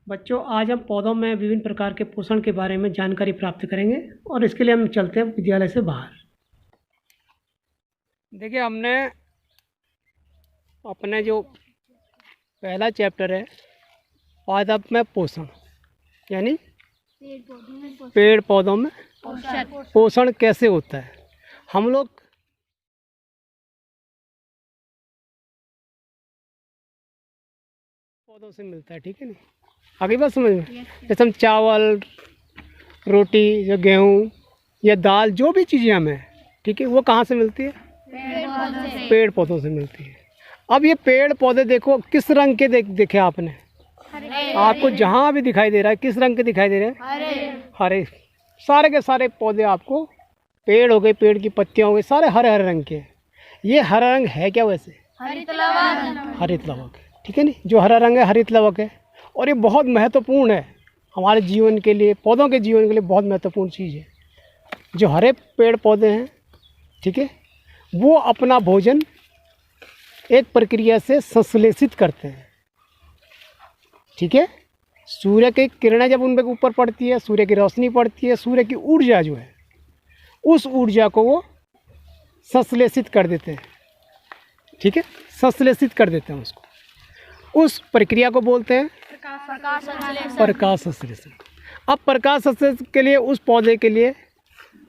बच्चों, आज हम पौधों में विभिन्न प्रकार के पोषण के बारे में जानकारी प्राप्त करेंगे और इसके लिए हम चलते हैं विद्यालय से बाहर। देखिए, हमने अपने जो पहला चैप्टर है पादप में पोषण, यानी पेड़ पौधों में पोषण कैसे होता है। हम लोग पौधों से मिलता है, ठीक है नहीं? आगे बात समझ में? जैसे हम चावल, रोटी या गेहूँ या दाल, जो भी चीज़ें हमें, ठीक है, वो कहाँ से मिलती है? पेड़ पौधों से मिलती है। अब ये पेड़ पौधे देखो किस रंग के देखे आपने? आपको जहाँ भी दिखाई दे रहा है किस रंग के दिखाई दे रहे हैं? हरे। सारे के सारे पौधे आपको, पेड़ हो गए, पेड़ की पत्तियाँ हो गई, सारे हरे हरे रंग के। ये हरा रंग है क्या वैसे? हरित लवक, ठीक है नहीं? जो हरा रंग है हरित लवक है। और ये बहुत महत्वपूर्ण है हमारे जीवन के लिए, पौधों के जीवन के लिए बहुत महत्वपूर्ण चीज़ है। जो हरे पेड़ पौधे हैं, ठीक है, वो अपना भोजन एक प्रक्रिया से संश्लेषित करते हैं, ठीक है। सूर्य की किरणें जब उनके ऊपर पड़ती है, सूर्य की रोशनी पड़ती है, सूर्य की ऊर्जा जो है, उस ऊर्जा को वो संश्लेषित कर देते हैं, ठीक है, संश्लेषित कर देते हैं उसको। उस प्रक्रिया को बोलते हैं प्रकाश संश्लेषण। अब प्रकाश संश्लेषण के लिए उस पौधे के लिए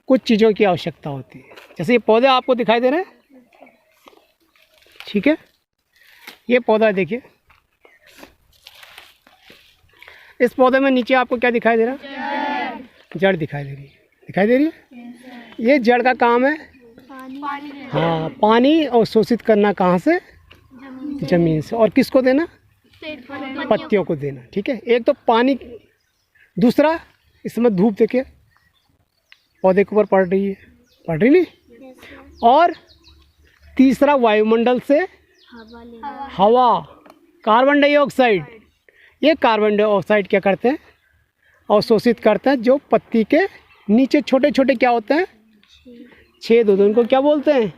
कुछ चीज़ों की आवश्यकता होती है। जैसे ये पौधे आपको दिखाई दे रहे हैं, ठीक है, ये पौधा देखिए, इस पौधे में नीचे आपको क्या दिखाई दे रहा है? जड़ दिखाई दे रही है, दिखाई दे रही है। ये जड़ का काम है हाँ, पानी और शोषित करना, कहाँ से? जमीन से। और किसको देना? पत्तियों को देना, ठीक है। एक तो पानी, दूसरा इसमें धूप देखिए पौधे के ऊपर पड़ रही है, पड़ रही नहीं? और तीसरा वायुमंडल से हवा, कार्बन डाइऑक्साइड। ये कार्बन डाइऑक्साइड क्या करते हैं? अवशोषित करते हैं। जो पत्ती के नीचे छोटे छोटे क्या होते हैं? छेद होते हैं, उनको क्या बोलते हैं?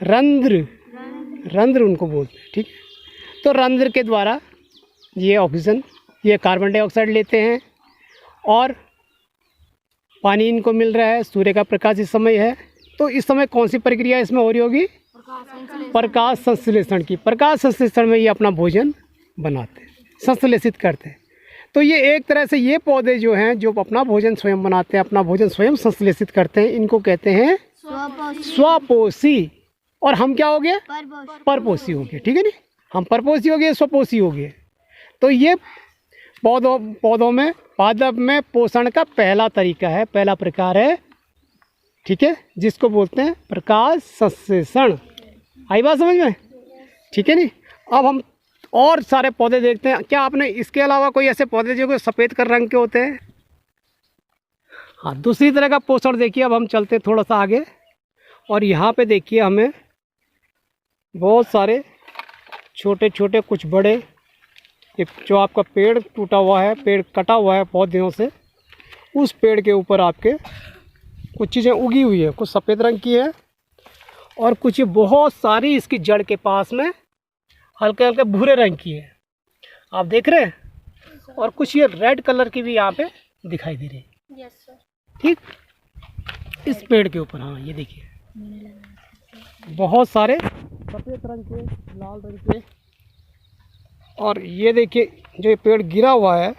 रंध्र। रंध्र उनको बोलते हैं, ठीक है। तो रंध्र के द्वारा ये ऑक्सीजन, ये कार्बन डाइऑक्साइड लेते हैं और पानी इनको मिल रहा है। सूर्य का प्रकाश इस समय है, तो इस समय कौन सी प्रक्रिया इसमें हो रही होगी? प्रकाश संश्लेषण की। प्रकाश संश्लेषण में ये अपना भोजन बनाते हैं, संश्लेषित करते हैं। तो ये एक तरह से ये पौधे जो हैं, जो अपना भोजन स्वयं बनाते हैं, अपना भोजन स्वयं संश्लेषित करते हैं, इनको कहते हैं स्वपोषी। और हम क्या हो गए? परपोषी हो गए, ठीक है नी? हम परपोषी हो गए, स्वपोषी हो गए। तो ये पौधों में, पादप में पोषण का पहला तरीका है, पहला प्रकार है, ठीक है, जिसको बोलते हैं प्रकाश संश्लेषण। आई बात समझ में? ठीक है नी? अब हम और सारे पौधे देखते हैं। क्या आपने इसके अलावा कोई ऐसे पौधे जो सफ़ेद कर रंग के होते हैं? हाँ, दूसरी तरह का पोषण देखिए। अब हम चलते हैं थोड़ा सा आगे, और यहाँ पे देखिए हमें बहुत सारे छोटे छोटे, कुछ बड़े, एक जो आपका पेड़ टूटा हुआ है, पेड़ कटा हुआ है बहुत दिनों से, उस पेड़ के ऊपर आपके कुछ चीज़ें उगी हुई है। कुछ सफ़ेद रंग की है और कुछ बहुत सारी इसकी जड़ के पास में हल्के हल्के भूरे रंग की है, आप देख रहे हैं। और कुछ ये रेड कलर की भी यहाँ पे दिखाई दे रही है। Yes sir. ठीक, इस पेड़ के ऊपर, हाँ ये देखिए बहुत सारे सफ़ेद रंग के, लाल रंग के। और ये देखिए जो ये पेड़ गिरा हुआ है,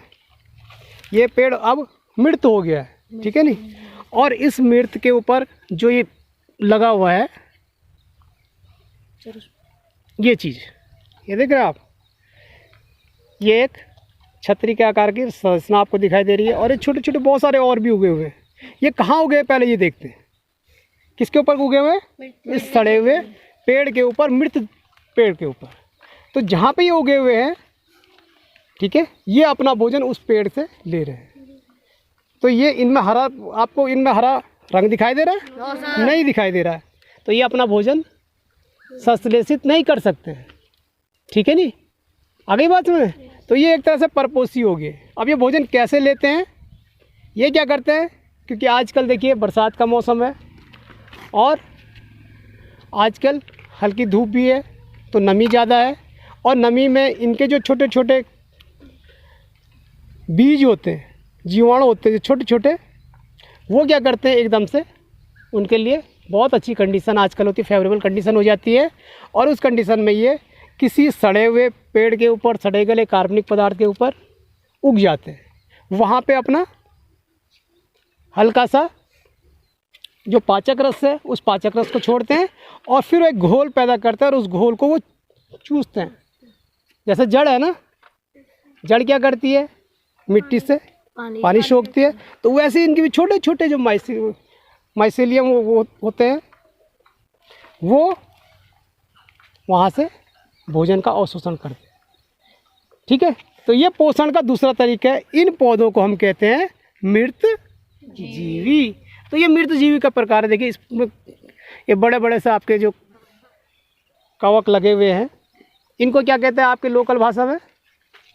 ये पेड़ अब मृत हो गया है, ठीक है नहीं? और इस मृत के ऊपर जो ये लगा हुआ है, ये चीज़, ये देख रहे हैं आप, ये एक छतरी के आकार की संरचना आपको दिखाई दे रही है। और ये छोटे छोटे बहुत सारे और भी उगे हुए हैं। ये कहाँ उगे पहले ये देखते हैं। किसके ऊपर उगे हुए? इस सड़े हुए पेड़ के ऊपर, मृत पेड़ के ऊपर। तो जहाँ पे ये उगे हुए हैं, ठीक है, ये अपना भोजन उस पेड़ से ले रहे हैं। तो ये इनमें हरा, आपको इनमें हरा रंग दिखाई दे रहा है? नहीं दिखाई दे रहा है। तो ये अपना भोजन संश्लेषित नहीं कर सकते हैं, ठीक है नी? आगे बात में। तो ये एक तरह से परपोषी हो गए। अब ये भोजन कैसे लेते हैं? ये क्या करते हैं, क्योंकि आजकल देखिए बरसात का मौसम है और आजकल हल्की धूप भी है, तो नमी ज़्यादा है। और नमी में इनके जो छोटे छोटे बीज होते हैं, जीवाणु होते हैं छोटे छोटे, वो क्या करते हैं एकदम से उनके लिए बहुत अच्छी कंडीशन आजकल होती है, फेवरेबल कंडीशन हो जाती है। और उस कंडीशन में ये किसी सड़े हुए पेड़ के ऊपर, सड़े गले कार्बनिक पदार्थ के ऊपर उग जाते हैं। वहाँ पे अपना हल्का सा जो पाचक रस है उस पाचक रस को छोड़ते हैं और फिर एक घोल पैदा करते हैं और उस घोल को वो चूसते हैं। जैसे जड़ है ना, जड़ क्या करती है, मिट्टी से पानी सोखती है, तो वैसे इनके भी छोटे छोटे जो माइसेलियम वो होते हैं, वो वहाँ से भोजन का अवशोषण करते हैं। ठीक है, तो ये पोषण का दूसरा तरीका है। इन पौधों को हम कहते हैं मृत जीवी। तो ये मृत जीवी का प्रकार है। देखिए इसमें ये बड़े बड़े से आपके जो कवक लगे हुए हैं, इनको क्या कहते हैं आपके लोकल भाषा में?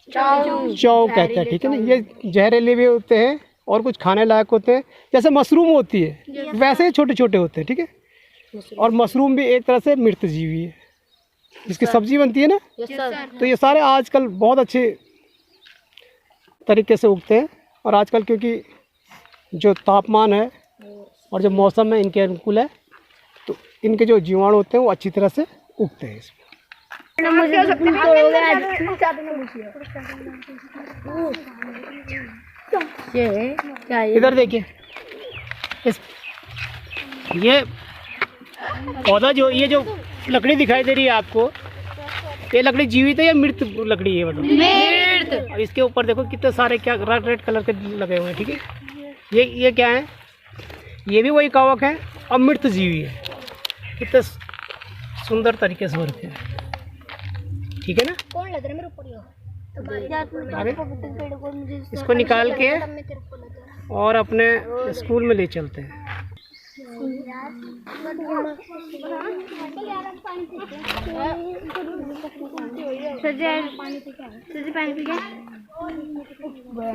चौ कहते हैं। ठीक है ना, ये जहरीले भी होते हैं और कुछ खाने लायक होते हैं। जैसे मशरूम होती है वैसे ही छोटे छोटे होते हैं। ठीक है, और मशरूम भी एक तरह से मृत जीवी है, जिसकी सब्जी बनती है ना। तो ये सारे आजकल बहुत अच्छे तरीके से उगते हैं। और आजकल क्योंकि जो तापमान है और जो मौसम है इनके अनुकूल है, तो इनके जो जीवाणु होते हैं वो अच्छी तरह से उगते हैं इसमें। इधर देखिए, ये पौधा जो ये जो लकड़ी दिखाई दे रही है आपको, ये लकड़ी जीवित है या मृत लकड़ी है? मृत। और इसके ऊपर देखो कितने सारे क्या रेड कलर के लगे हुए हैं। ठीक है, ये क्या है? ये भी वही कवक है और मृत जीवी है। कितने सुंदर तरीके से बनते हैं। ठीक है ना, कौन लग रहा है मेरे ऊपर? इसको निकाल के और अपने स्कूल में ले चलते हैं।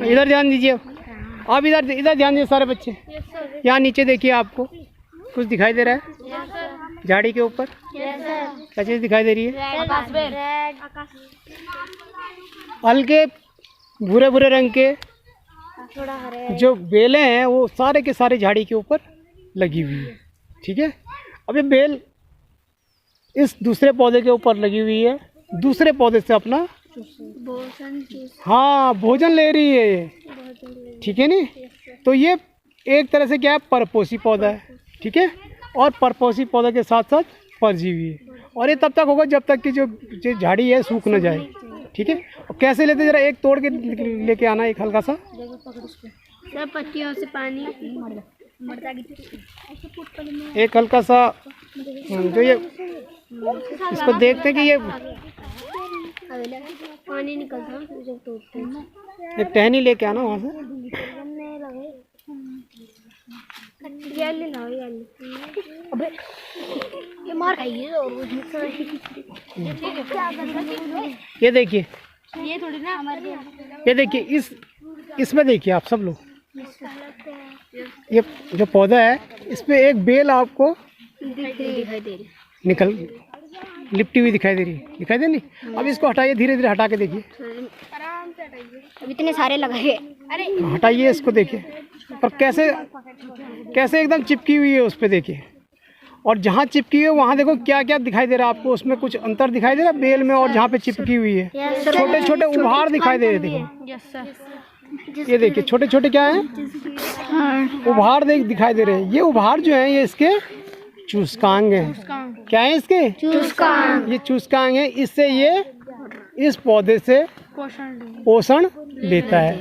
इधर ध्यान दीजिए आप, इधर ध्यान दीजिए सारे बच्चे। यहाँ नीचे देखिए, आपको कुछ दिखाई दे रहा है झाड़ी के ऊपर? क्या चीज़ दिखाई दे रही है? हल्के भूरे भूरे रंग के जो बेलें हैं वो सारे के सारे झाड़ी के ऊपर लगी हुई है। ठीक है, अब ये बेल इस दूसरे पौधे के ऊपर लगी हुई है, दूसरे पौधे से अपना भोजन ले रही है ये। ठीक है नी, तो ये एक तरह से क्या है, परपोषी पौधा है। ठीक है, और परपोषी पौधा के साथ साथ परजीवी है। और ये तब तक होगा जब तक कि जो झाड़ी है सूख न जाए। ठीक है, और कैसे लेते, जरा एक तोड़ के लेके आना, एक हल्का सा सब पत्तियों से पानी, एक हल्का सा जो ये इसको देखते हैं कि ये पानी निकलता है जब टूटते हैं। एक टहनी लेके आना वहाँ से। अबे ये मार खाइए। ये देखिए, ये थोड़ी ना हमारे, ये देखिए, इसमें देखिए आप सब लोग, ये जो पौधा है इस पे एक बेल आपको दिखाई दे रही, निकल लिपटी हुई दिखाई दे रही है, दिखाई दे नहीं? अब इसको हटाइए, धीरे धीरे हटा के देखिए। आराम से हटाइए। अब इतने सारे लगाए, अरे हटाइए इसको, देखिए पर कैसे एकदम चिपकी हुई है उस पर, देखिए। और जहाँ चिपकी हुई है वहाँ देखो क्या क्या दिखाई दे रहा है आपको, उसमें कुछ अंतर दिखाई दे रहा है बेल में और जहाँ पे चिपकी हुई है। छोटे छोटे उभार दिखाई दे रहे, देखो ये देखिए, छोटे छोटे क्या है, उभार दिखाई दे रहे हैं। ये उभार जो है ये इसके चूसकांग हैं। क्या है इसके? चूसकांग। ये चूसकांग है, इससे ये इस पौधे से पोषण लेता है।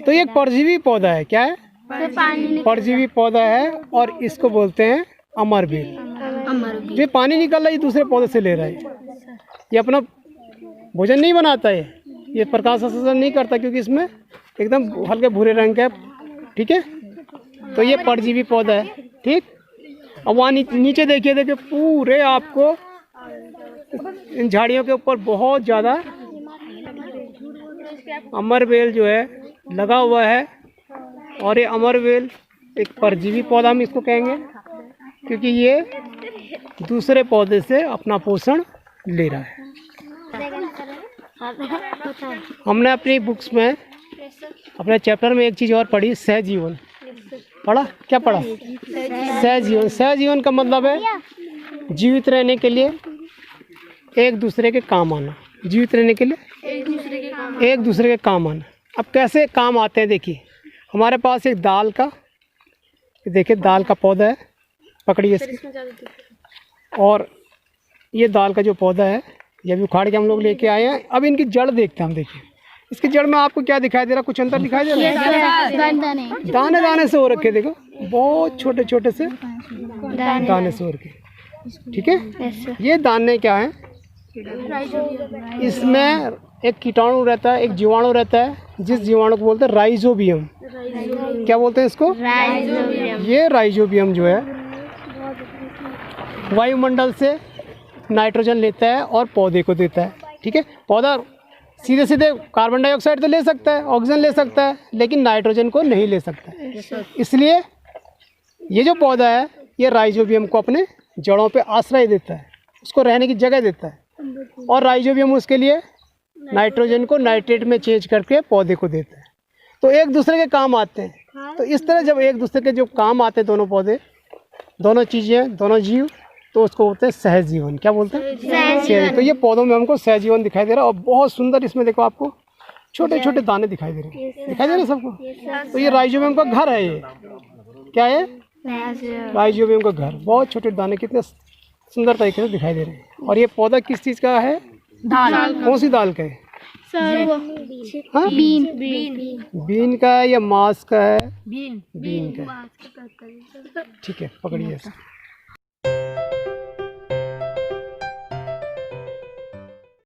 तो ये एक परजीवी पौधा है। क्या है? परजीवी पौधा है और इसको बोलते हैं अमरबेल। जो पानी निकल रहा है ये दूसरे पौधे से ले रहा है। ये अपना भोजन नहीं बनाता है, ये प्रकाश संश्लेषण नहीं करता क्योंकि इसमें एकदम हल्के भूरे रंग का है। ठीक है, तो ये परजीवी पौधा है। ठीक, अब वहाँ नीचे देखिए पूरे आपको इन झाड़ियों के ऊपर बहुत ज़्यादा अमरबेल जो है लगा हुआ है। और ये अमरबेल एक परजीवी पौधा हम इसको कहेंगे क्योंकि ये दूसरे पौधे से अपना पोषण ले रहा है। हमने अपनी बुक्स में अपने चैप्टर में एक चीज़ और पढ़ी, सहजीवन पढ़ा। क्या पढ़ा? सहजीवन। सहजीवन का मतलब है जीवित रहने के लिए एक दूसरे के काम आना। जीवित रहने के लिए एक दूसरे के काम आना। अब कैसे काम आते हैं देखिए, हमारे पास एक दाल का, देखिए दाल का पौधा है, पकड़िए इसको। और ये दाल का जो पौधा है ये भी उखाड़ के हम लोग लेके आए हैं। अब इनकी जड़ देखते हैं हम। देखिए इसकी जड़ में आपको क्या दिखाई दे रहा है? कुछ अंतर दिखाई दे रहा है? दाने दाने से हो रखे, देखो बहुत छोटे छोटे से दाने से हो रखे। ठीक है, ये दाने क्या है? इसमें एक कीटाणु रहता है, एक जीवाणु रहता है, जिस जीवाणु को बोलते हैं राइजोबियम। क्या बोलते हैं इसको? राइजोबियम। ये राइजोबियम जो है वायुमंडल से नाइट्रोजन लेता है और पौधे को देता है। ठीक है, पौधा सीधे सीधे कार्बन डाइऑक्साइड तो ले सकता है, ऑक्सीजन ले सकता है, लेकिन नाइट्रोजन को नहीं ले सकता है। इसलिए ये जो पौधा है ये राइजोबियम को अपने जड़ों पे आश्रय देता है, उसको रहने की जगह देता है, और राइजोबियम उसके लिए नाइट्रोजन को नाइट्रेट में चेंज करके पौधे को देता है। तो एक दूसरे के काम आते हैं। तो इस तरह जब एक दूसरे के जो काम आते हैं दोनों पौधे, दोनों चीज़ें, दोनों जीव, तो उसको बोलते हैं सहजीवन। क्या बोलते हैं? सहजीवन। तो ये पौधों में हमको सहजीवन दिखाई दे रहा है, और बहुत सुंदर इसमें देखो आपको छोटे छोटे दाने दिखाई दे रहे हैं। दिखाई दे रहे हैं सबको? तो ये राइजोबियम का घर है। ये क्या है? राइजोबियम का घर। बहुत छोटे दाने कितने सुंदर तरीके से दिखाई दे रहे हैं। और ये पौधा किस चीज़ का है? दाल। कौन सी दाल का है? हाँ? बीन का है या मास का है? बीन का। ठीक है, पकड़िए।